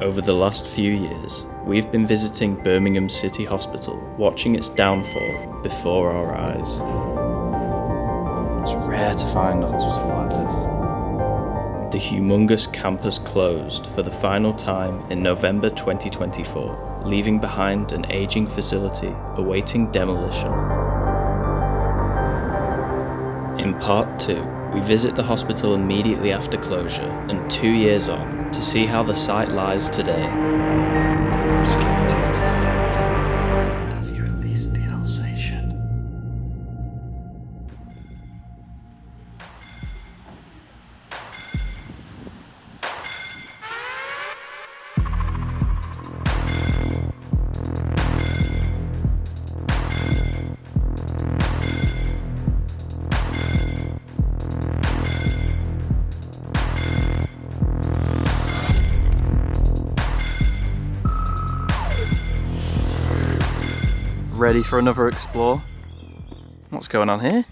Over the last few years, we've been visiting Birmingham City Hospital, watching its downfall before our eyes. It's rare to find a hospital like this. The humongous campus closed for the final time in November 2024, leaving behind an aging facility awaiting demolition. In part 2, we visit the hospital immediately after closure and 2 years on to see how the site lies today. Security inside already. Have you released the Alsatian? Ready for another explore? What's going on here?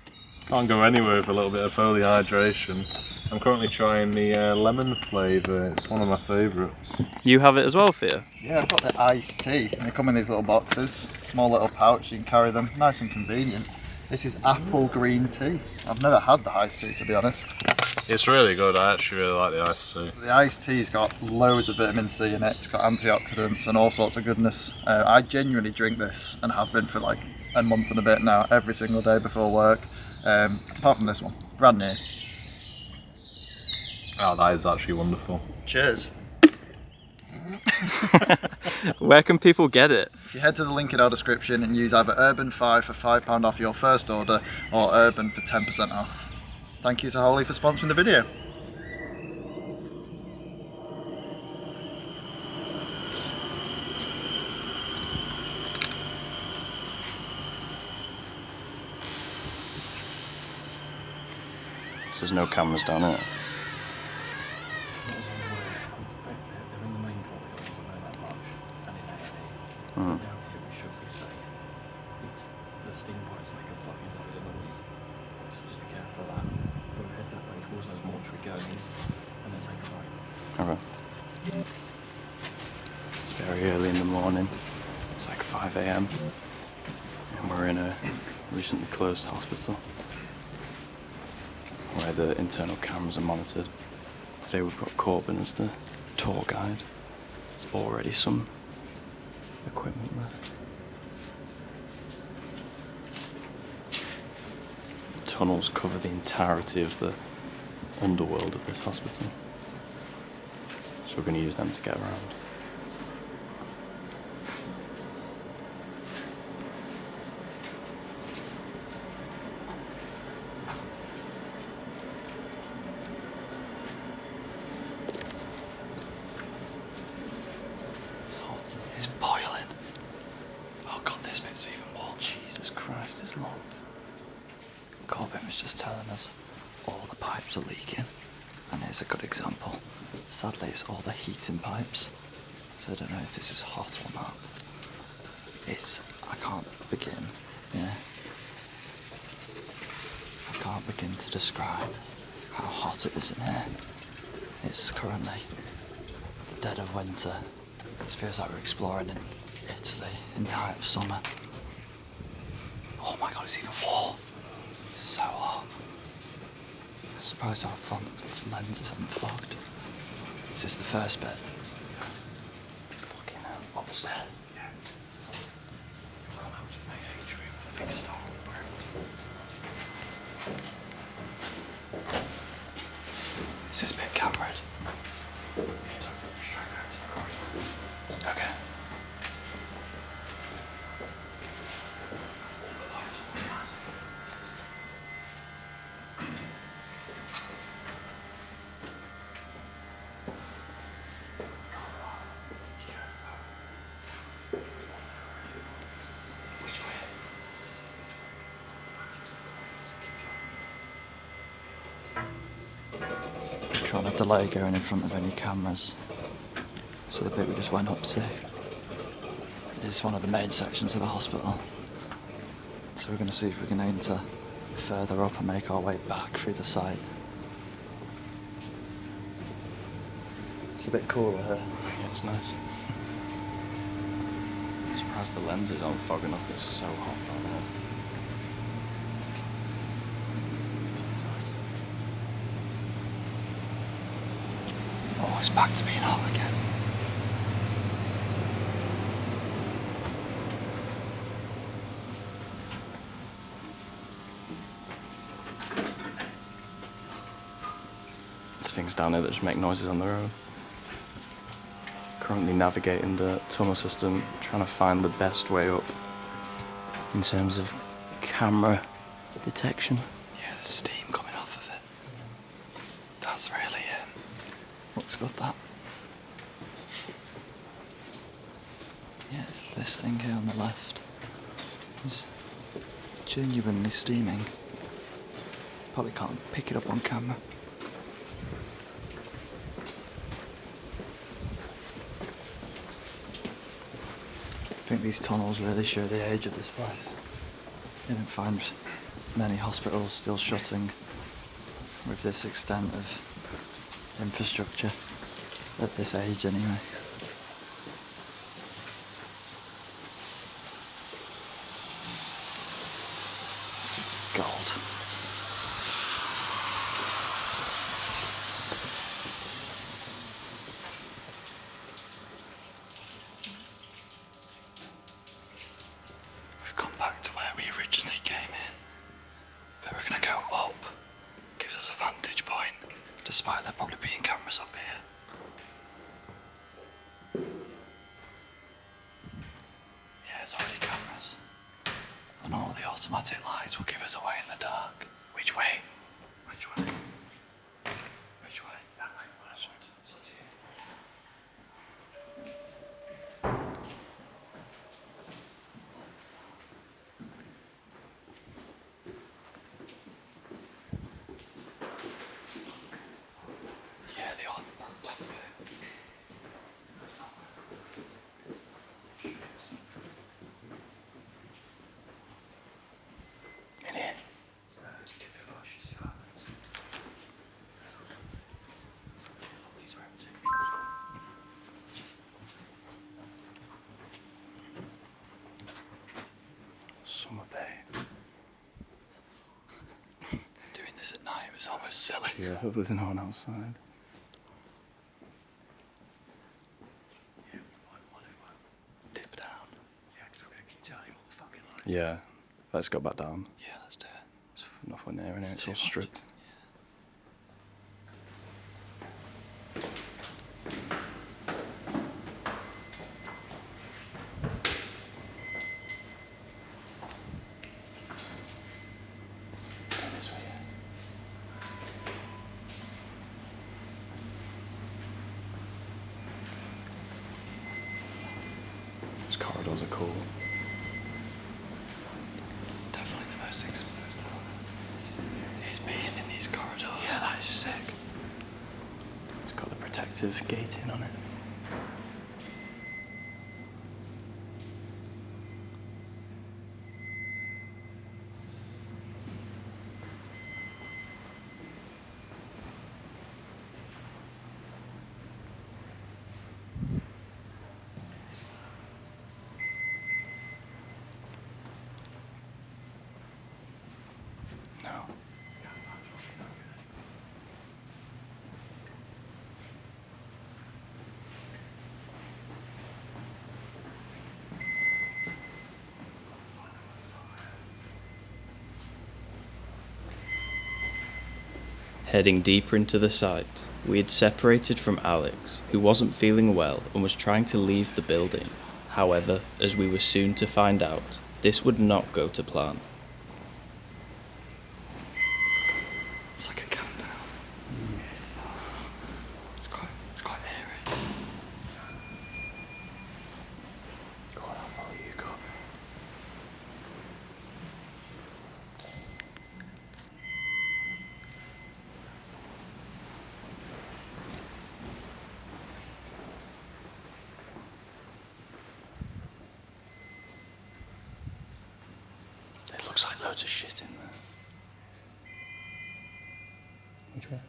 Can't go anywhere with a little bit of early hydration. I'm currently trying the lemon flavour, it's one of my favourites. You have it as well, Thea? Yeah, I've got the iced tea. They come in these little boxes, small little pouch, you can carry them, nice and convenient. This is apple green tea. I've never had the iced tea, to be honest. It's really good, I actually really like the iced tea. The iced tea's got loads of vitamin C in it, it's got antioxidants and all sorts of goodness. I genuinely drink this and have been for like a month and a bit now, every single day before work. Apart from this one, brand new. Oh, that is actually wonderful. Cheers. Where can people get it? If you head to the link in our description and use either Urban5 for £5 off your first order or Urban for 10% off. Thank you to Holy for sponsoring the video. There's no cameras down here. Okay. It's very early in the morning. It's like 5 AM. And we're in a recently closed hospital where the internal cameras are monitored. Today we've got Corbin as the tour guide. There's already some equipment left. Tunnels cover the entirety of the underworld of this hospital. So we're going to use them to get around. It's hot. It's boiling. Oh god, this bit's even more. Jesus Christ, it's long. Corbin was just telling us all the pipes are leaking, and here's a good example. Sadly, it's all the heating pipes, so I don't know if this is hot or not. I can't begin, I can't begin to describe how hot it is in here. It's currently the dead of winter. It feels like we're exploring in Italy in the height of summer. Oh my god, it's even warm. It's so hot. I'm surprised our front lenses haven't fogged. Is this the first bit? Fucking hell. Up the stairs. Yeah. Come out to my atrium, big stone room. Is this bit cameraed? Okay. Trying to delay going in front of any cameras. So the bit we just went up to is one of the main sections of the hospital. So we're going to see if we can aim to further up and make our way back through the site. It's a bit cooler here. Yeah, it's nice. I'm surprised the lenses aren't fogging up. It's so hot down there. Oh, it's back to being hot again. There's things down here that just make noises on their own. Currently navigating the tunnel system, trying to find the best way up in terms of camera detection. Yeah, there's steam coming off of it. That's really, looks good, that. Yeah, it's this thing here on the left. It's genuinely steaming. Probably can't pick it up on camera. I think these tunnels really show the age of this place. You don't find many hospitals still shutting with this extent of infrastructure at this age anyway. Gold. We've come back to where we originally came in, but we're gonna go up. Gives us a vantage point, despite there probably being cameras up here. Yeah, there's already cameras. And all the automatic lights will give us away in the dark. Which way? Which way? Which way? That way. This one. It's up to you. Yeah, the odd. That's top of it. In here. Just give it a push, see what happens. These are empty. Summer Bay. Doing this at night was almost silly. Yeah, hopefully there's no one outside. Dip down. Yeah, let's go back down. Yeah, let's do it. There's nothing there, innit? It's too all much. stripped. This way, yeah. Those corridors are cool. Definitely the most exposed is being in these corridors. Yeah, that is sick. It's got the protective gating on it. No. Heading deeper into the site, we had separated from Alex, who wasn't feeling well and was trying to leave the building. However, as we were soon to find out, this would not go to plan. It's like a countdown. It's quite eerie. Go on, I'll follow you, go. It looks like loads of shit in there. Which way?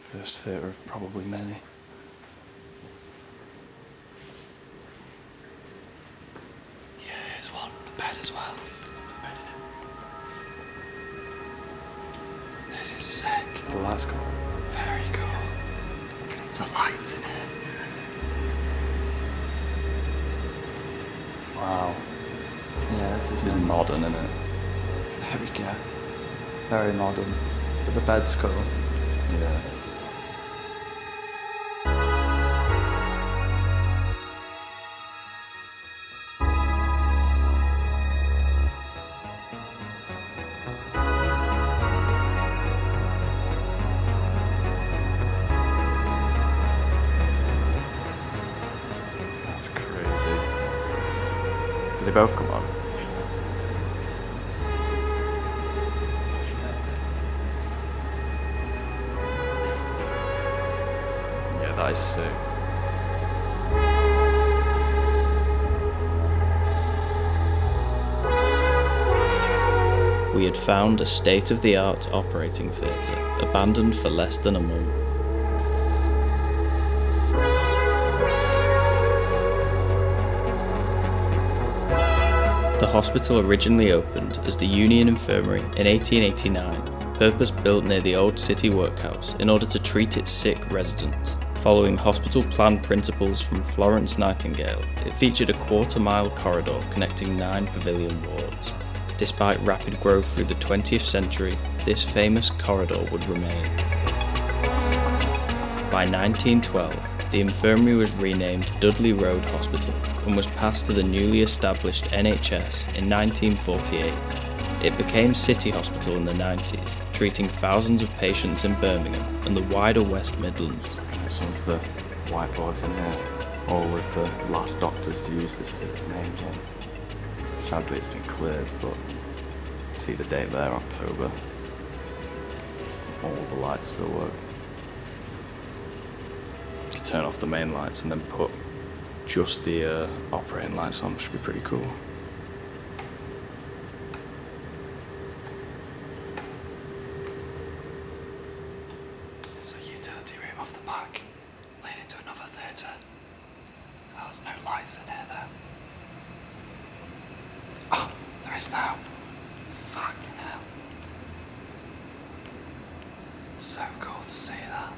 First theatre of probably many. Yeah, here's one. The bed as well. This is sick. The lights go on. Very cool. There's lights in here. Wow. Yeah, this This is modern, isn't it? There we go. Very modern. But the bed's cool. Yeah. That's crazy. Do they both come on? Yeah, that is sick. We had found a state-of-the-art operating theatre, abandoned for less than a month. The hospital originally opened as the Union Infirmary in 1889, purpose-built near the old city workhouse in order to treat its sick residents. Following hospital plan principles from Florence Nightingale, it featured a quarter-mile corridor connecting 9 pavilion wards. Despite rapid growth through the 20th century, this famous corridor would remain. By 1912, the infirmary was renamed Dudley Road Hospital and was passed to the newly established NHS in 1948. It became City Hospital in the 90s, treating thousands of patients in Birmingham and the wider West Midlands. Looking at some of the whiteboards in here, all with the last doctors to use this theatre's names on. Sadly, it's been cleared, but see the date there, October. All the lights still work. You turn off the main lights and then put just the operating lights on, should be pretty cool. There's a utility room off the back, leading to another theatre. There's no lights in here though. Oh, there is now. Fucking hell. So cool to see that.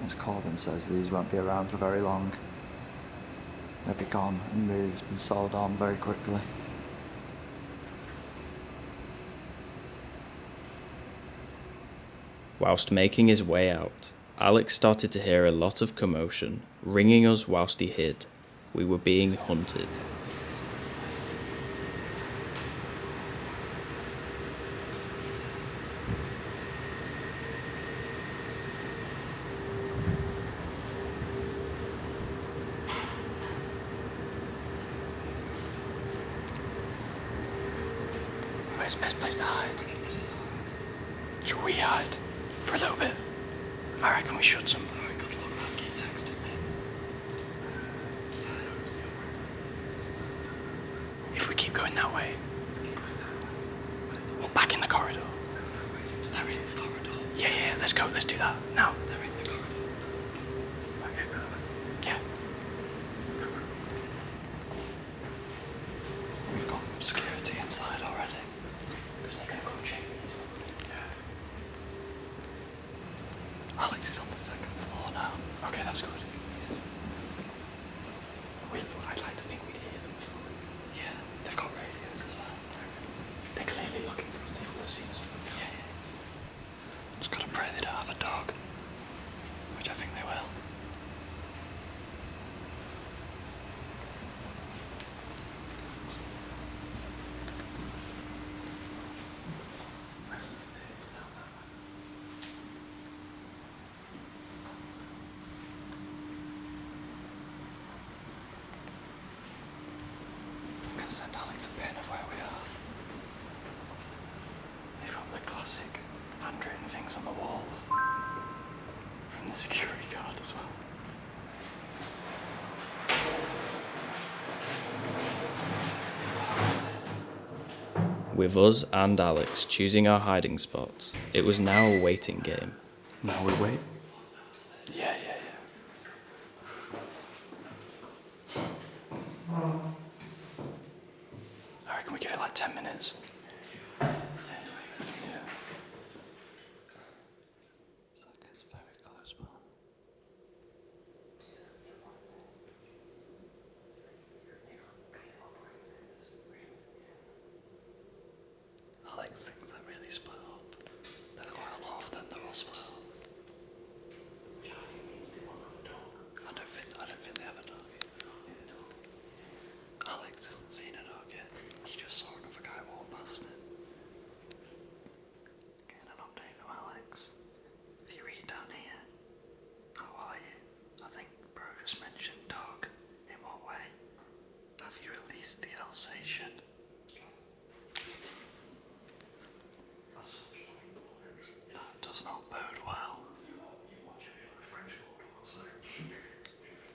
As Corbin says, these won't be around for very long. They'll be gone and moved and sold on very quickly. Whilst making his way out, Alex started to hear a lot of commotion, ringing us whilst he hid. We were being hunted. Where's the best place to hide? Should we hide? For a little bit? I reckon we should some. Alright, good luck, man. Keep texting me. If we keep going that way, we're back in the corridor. They're in the corridor. Yeah, let's go, let's do that. Now. They're in the corridor. Yeah. We've got security inside already. Because they're going to come check these. Alex is on the second floor now. Okay, that's good. I'd like to think we'd hear them before. Yeah, they've got radios as well. They're clearly looking for us. They will have seen us. Yeah. Just gotta pray they don't have a dog. Which I think they will. I'm gonna send Alex a pin of where we are. They've got the classic handwritten things on the walls. From the security guard as well. With us and Alex choosing our hiding spot, it was now a waiting game. Now we wait. Yeah. I reckon we give it like 10 minutes. Yeah. It's like it's very close by. Alex thinks they're really split up. There's quite a lot of them, they're all split up. I don't think they have a dog. Alex hasn't seen a dog yet. He just saw another guy walk past him. Getting an update from Alex. If you read down here, how are you? I think bro just mentioned dog. In what way? Have you released the Alsatian? That does not bode well.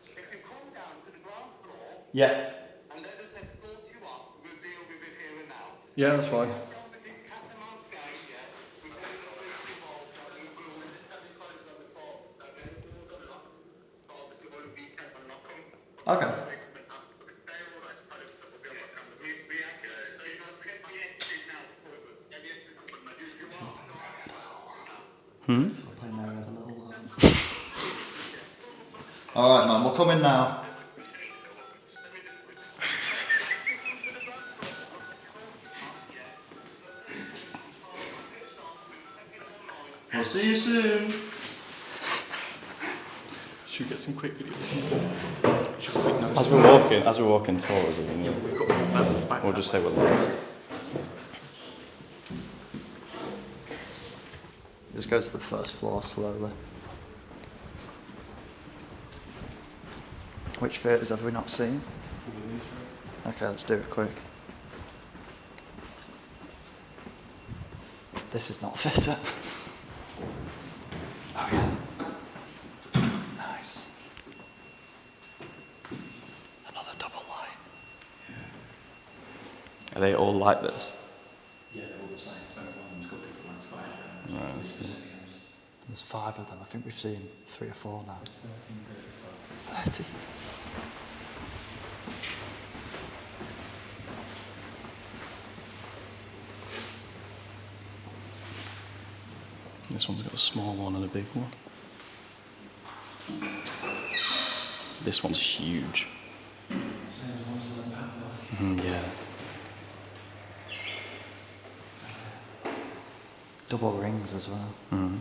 If you come down to the ground floor Yeah. and let us escort you off, we'll deal with it here and now. Yeah, that's fine. Don't be big cat and mouse game, yeah? We've got to be involved, so we'll necessarily close them before, okay? All done up. So obviously we'll be careful not come. Okay. I'll play Mary with a little lamb. Alright man, we'll come in now. We'll see you soon. Should we get some quick videos? As we're walking towards it, we'll just say we're live. Just go to the first floor slowly. Which theatres have we not seen? Okay, let's do it quick. This is not theatre. Oh yeah. Nice. Another double light. Are they all like this? Yeah, they're all the same. One's got different lights. Right, I see. There's 5 of them. I think we've seen 3 or 4 now. 30. This one's got a small one and a big one. This one's huge. Yeah. Double rings as well. Mm.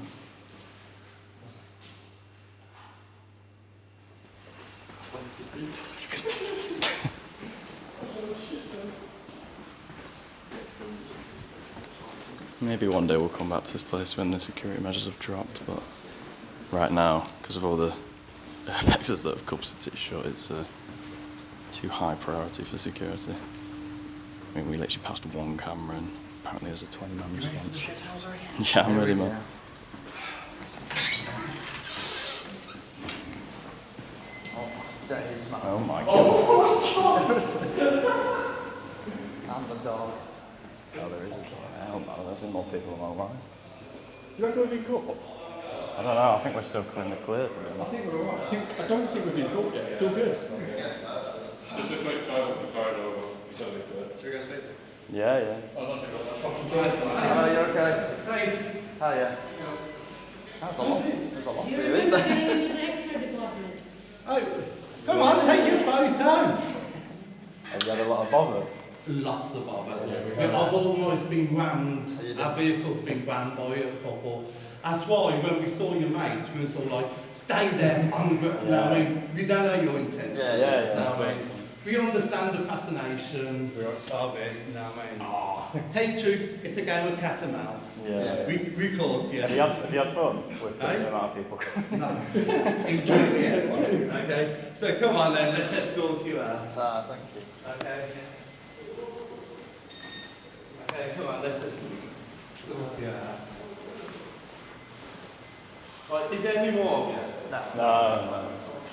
Maybe one day we'll come back to this place when the security measures have dropped, but right now, because of all the urbexes that have come to City shut, it's too high priority for security. I mean, we literally passed one camera and apparently there's a 20-man response. Yeah, I'm ready, man. Days, man. Oh my god. And the dog. Oh, there is a dog. Hell no, there's more people in my life. Do you reckon we've been caught? I don't know, I think we're still clear to be honest. I think we're alright. I don't think we've been caught yet. It's all good. Just a quick photo of the corridor. Should we go speak? Yeah. Hello, you okay? Hiya. That's a lot. There's a lot to you, isn't there? Oh, come on, take your photos. Have you had a lot of bother? Lots of bother. I've almost been rammed. Our vehicle's been rammed by a couple. That's why when we saw your mates, we were sort of like, stay there, I'm good. You know what I mean? We don't know your intentions. Yeah. You know what I mean? We understand the fascination. We're starving, you know what I mean? Oh. Tell you the truth, it's a game of cat and mouse. Yeah. We caught you. Have you had fun with the amount of people? No. Enjoy it. Okay. So come on then, let's escort you out. Thank you. Okay. Okay, come on, let's escort you out. Right, is there any more of you? No.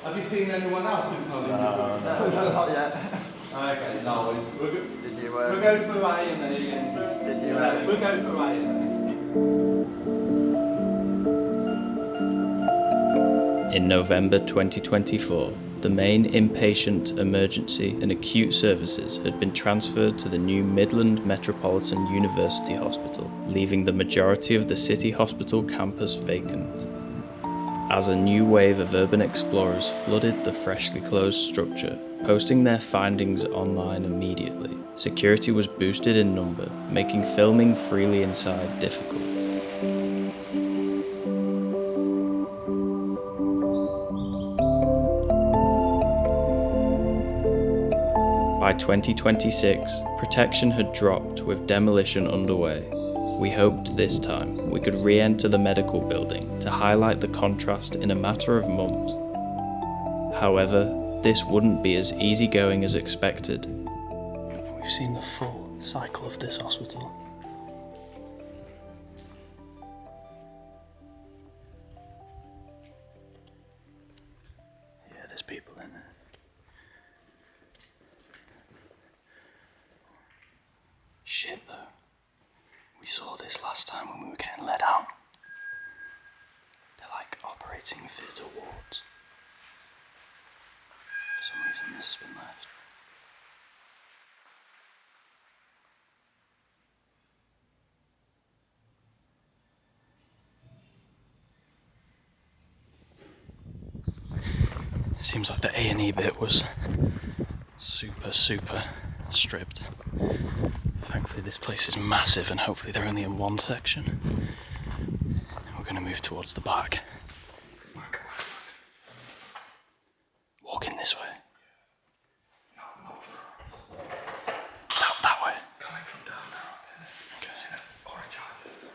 Have you seen anyone else who's not in No, not yet. Okay, no, we'll go, Did you? we'll go for A&E and Did you? we'll go for A&E. In November 2024, the main inpatient, emergency and acute services had been transferred to the new Midland Metropolitan University Hospital, leaving the majority of the City Hospital campus vacant. As a new wave of urban explorers flooded the freshly closed structure, posting their findings online immediately, security was boosted in number, making filming freely inside difficult. By 2026, protection had dropped with demolition underway. We hoped this time we could re-enter the medical building to highlight the contrast in a matter of months. However, this wouldn't be as easygoing as expected. We've seen the full cycle of this hospital. Yeah, there's people in there. Shit though. We saw this last time when we were getting let out. They're like operating theatre wards. For some reason this has been left. Seems like the A&E bit was super stripped. Thankfully this place is massive and hopefully they're only in one section. We're going to move towards the back. Walking this way. That way. Coming from down now. Okay. Seen an orange eyes.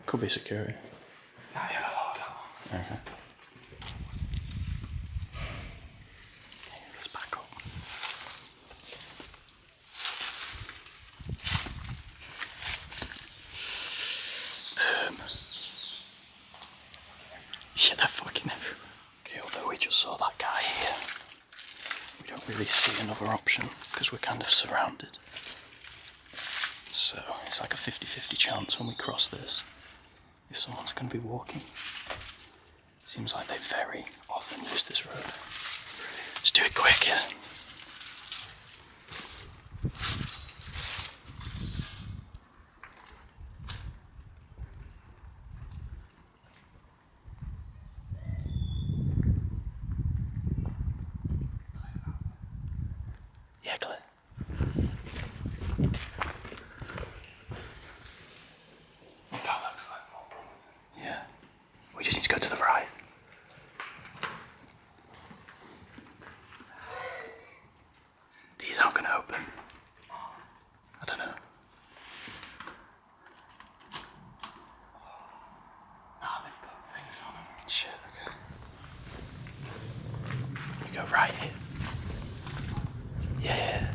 Could be security. Nah, yeah, I'll that one. Okay. Let's back up. Yeah, they're fucking everywhere. Okay, although we just saw that guy here, we don't really see another option because we're kind of surrounded. So it's like a 50-50 chance when we cross this if someone's going to be walking. Seems like they very often use this road. Let's do it quick, yeah. Yeah, Claire. That looks like more promising. Yeah. We just need to go to the right. These aren't going to open. I don't know. Nah, they put things on them. Shit, okay. We go right here. Yeah.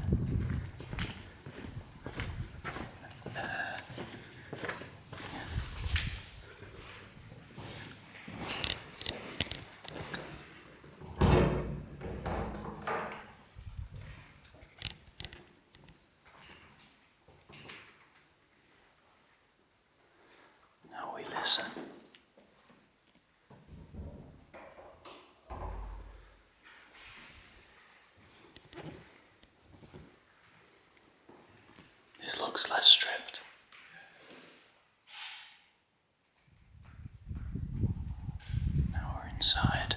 Now we listen. This looks less stripped. Now we're inside.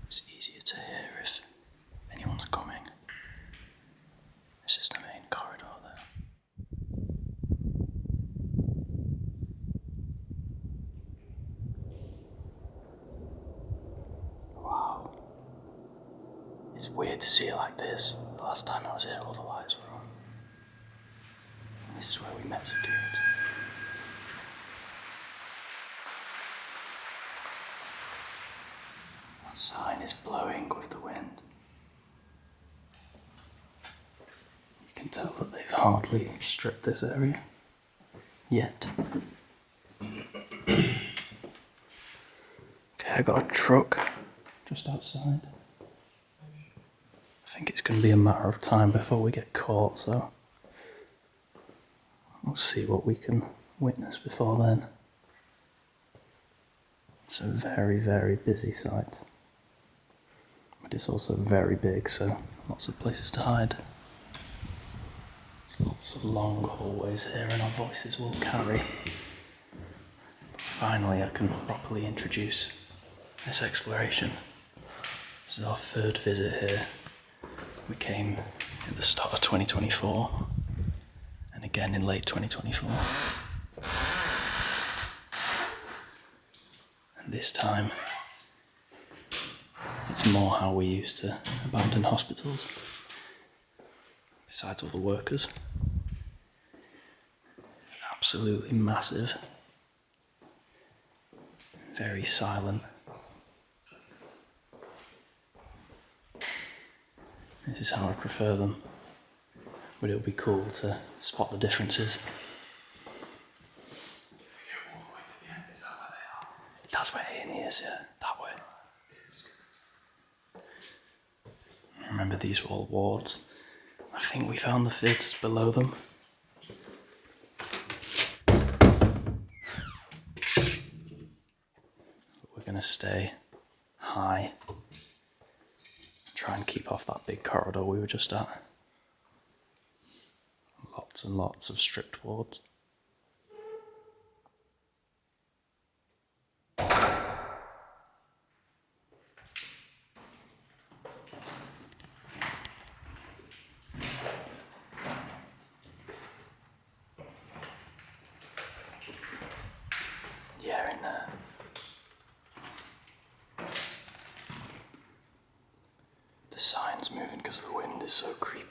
It's easier to hear if anyone's coming. This is the main corridor there. Wow. It's weird to see it like this. The last time I was here, all the lights were on. And this is where we met security. That sign is blowing with the wind. You can tell that they've hardly stripped this area yet. Okay, I got a truck just outside. I think it's going to be a matter of time before we get caught, so we'll see what we can witness before then. It's a very, very busy site, but it's also very big, so lots of places to hide. Lots of long hallways here, and our voices will carry. But finally, I can properly introduce this exploration. This is our third visit here. We came at the start of 2024, and again in late 2024. And this time, it's more how we used to abandon hospitals, besides all the workers. Absolutely massive. Very silent. This is how I prefer them, but it'll be cool to spot the differences. All the way to the end, is that where they are? That's where A&E is, yeah, that way. Remember, these were all wards. I think we found the theatres below them. We're going to stay high. Try and keep off that big corridor we were just at. Lots and lots of stripped wards. Yeah, in there. The sign's moving because the wind is so creepy.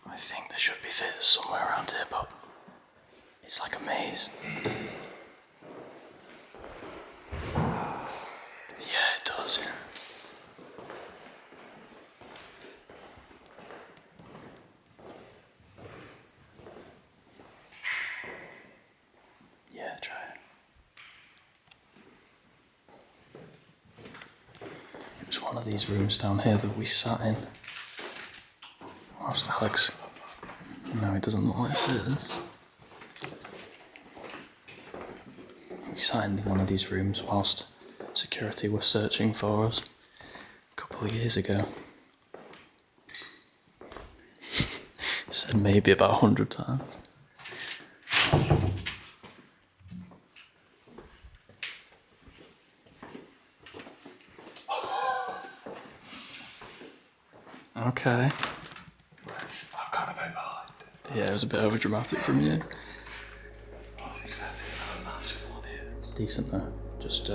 I think there should be theatres somewhere around here, but it's like a maze. Yeah, it does, yeah. Yeah, try it. It was one of these rooms down here that we sat in. Whilst Alex... No, it doesn't look like it is. We sat in one of these rooms whilst security were searching for us a couple of years ago. Said maybe about 100 times. Okay. I'm kind of overhyped. Yeah, it was a bit overdramatic from you. What's exactly another massive one here? It's decent though. Just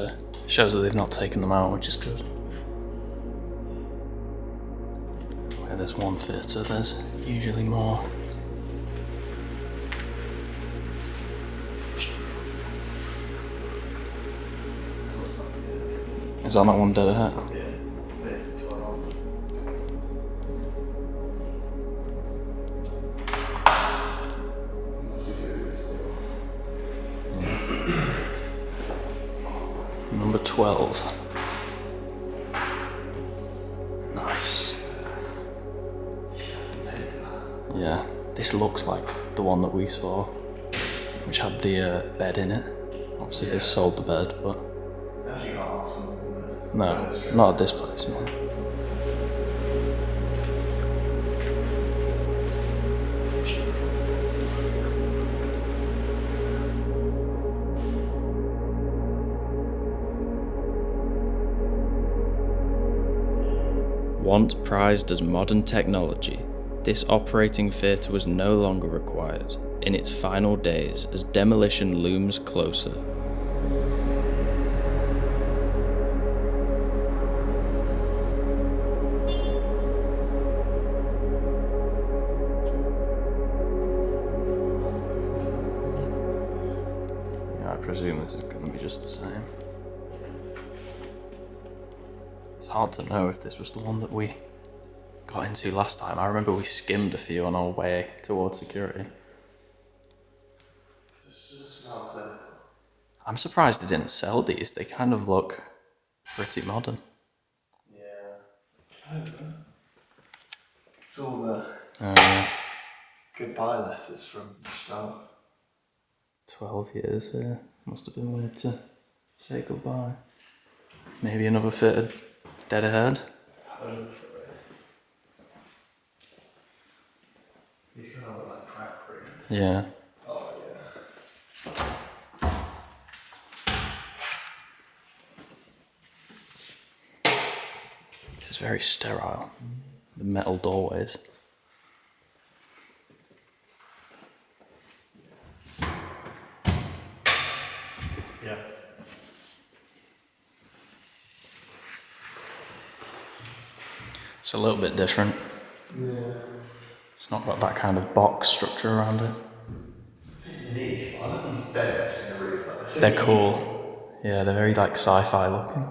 shows that they've not taken them out, which is good. Where there's one theatre, there's usually more. Is that not one dead ahead? Number 12. Nice. Yeah, this looks like the one that we saw, which had the bed in it. Obviously they sold the bed, but... No, not at this place, no. Once prized as modern technology, this operating theatre was no longer required in its final days as demolition looms closer. Yeah, I presume this is going to be just the same. It's hard to know if this was the one that we got into last time. I remember we skimmed a few on our way towards security. I'm surprised they didn't sell these. They kind of look pretty modern. Yeah. It's all the Yeah. goodbye letters from the start. 12 years here. Must have been weird to say goodbye. Maybe another fitted dead ahead. Hopefully. He's gonna look like crack cream. Yeah. Oh yeah. This is very sterile. The metal doorways. Yeah. It's a little bit different. Yeah. It's not got that kind of box structure around it. Unique. I love these vents in the roof like this. They're cool. Yeah, they're very like sci-fi looking.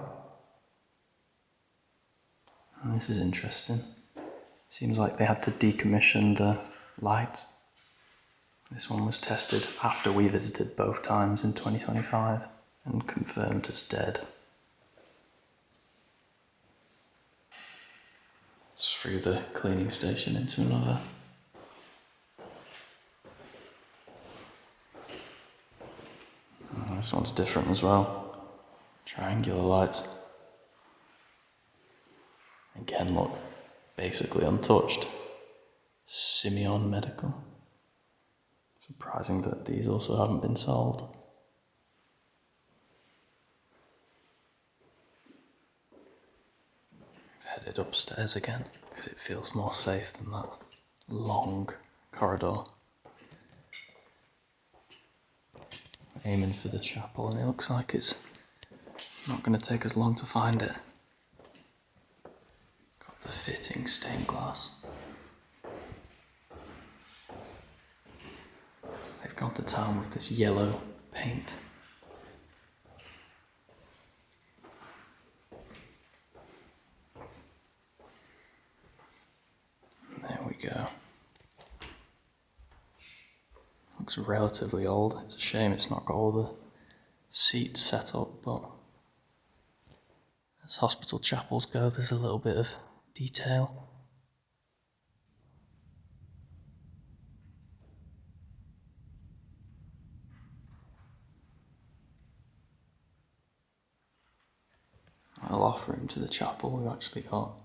And this is interesting. Seems like they had to decommission the lights. This one was tested after we visited both times in 2025 and confirmed as dead. It's through the cleaning station into another. Oh, this one's different as well. Triangular lights. Again, look, basically untouched. Simeon Medical. Surprising that these also haven't been sold. I've headed upstairs again because it feels more safe than that long corridor. Aiming for the chapel, and it looks like it's not going to take us long to find it. Got the fitting stained glass. They've gone to town with this yellow paint. And there we go. Looks relatively old. It's a shame it's not got all the seats set up, but as hospital chapels go, there's a little bit of detail. Well, off room to the chapel, we've actually got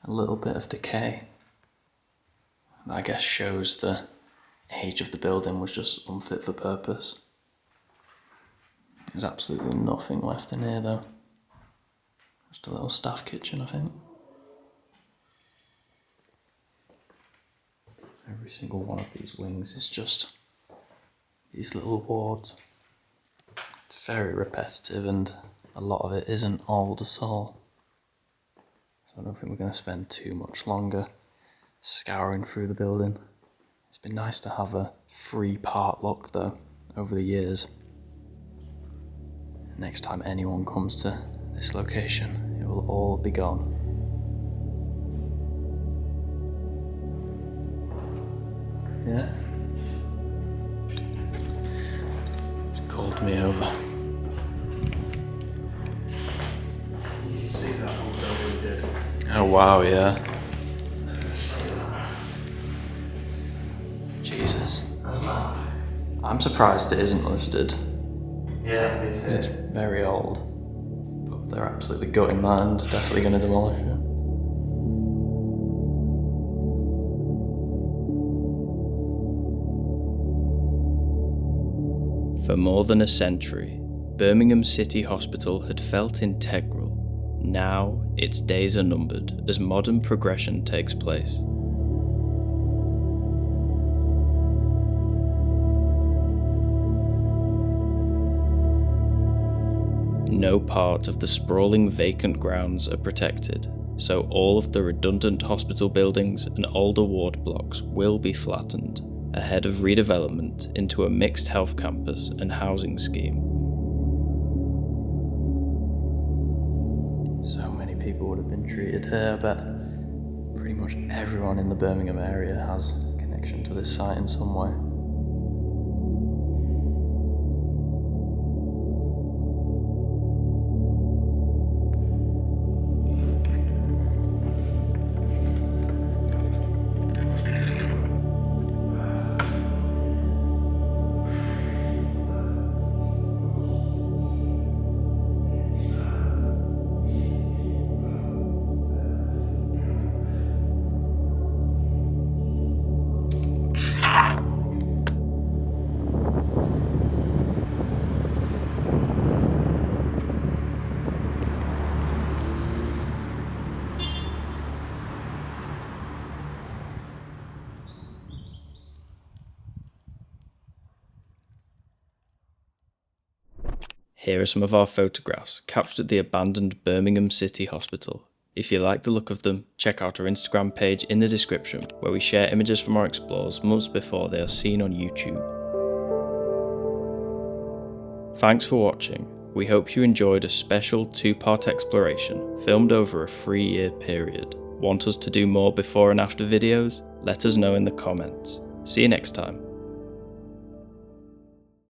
a little bit of decay. That I guess shows the age of the building was just unfit for purpose. There's absolutely nothing left in here though. Just a little staff kitchen, I think. Every single one of these wings is just these little wards. It's very repetitive and a lot of it isn't old at all. So I don't think we're going to spend too much longer scouring through the building. It's been nice to have a free part look though, over the years. Next time anyone comes to this location, it will all be gone. Yeah? It's called me over. You can see that whole building did. Oh wow, yeah. Jesus. That's mad. I'm surprised it isn't listed. Yeah, me It's very old. But they're absolutely gutting mine, definitely going to demolish it. For more than a century, Birmingham City Hospital had felt integral. Now, its days are numbered as modern progression takes place. No part of the sprawling vacant grounds are protected, so all of the redundant hospital buildings and older ward blocks will be flattened ahead of redevelopment into a mixed health campus and housing scheme. So many people would have been treated here, I bet pretty much everyone in the Birmingham area has a connection to this site in some way. Here are some of our photographs captured at the abandoned Birmingham City Hospital. If you like the look of them, check out our Instagram page in the description, where we share images from our explores months before they are seen on YouTube. Thanks for watching. We hope you enjoyed a special 2-part exploration filmed over a 3-year period. Want us to do more before and after videos? Let us know in the comments. See you next time.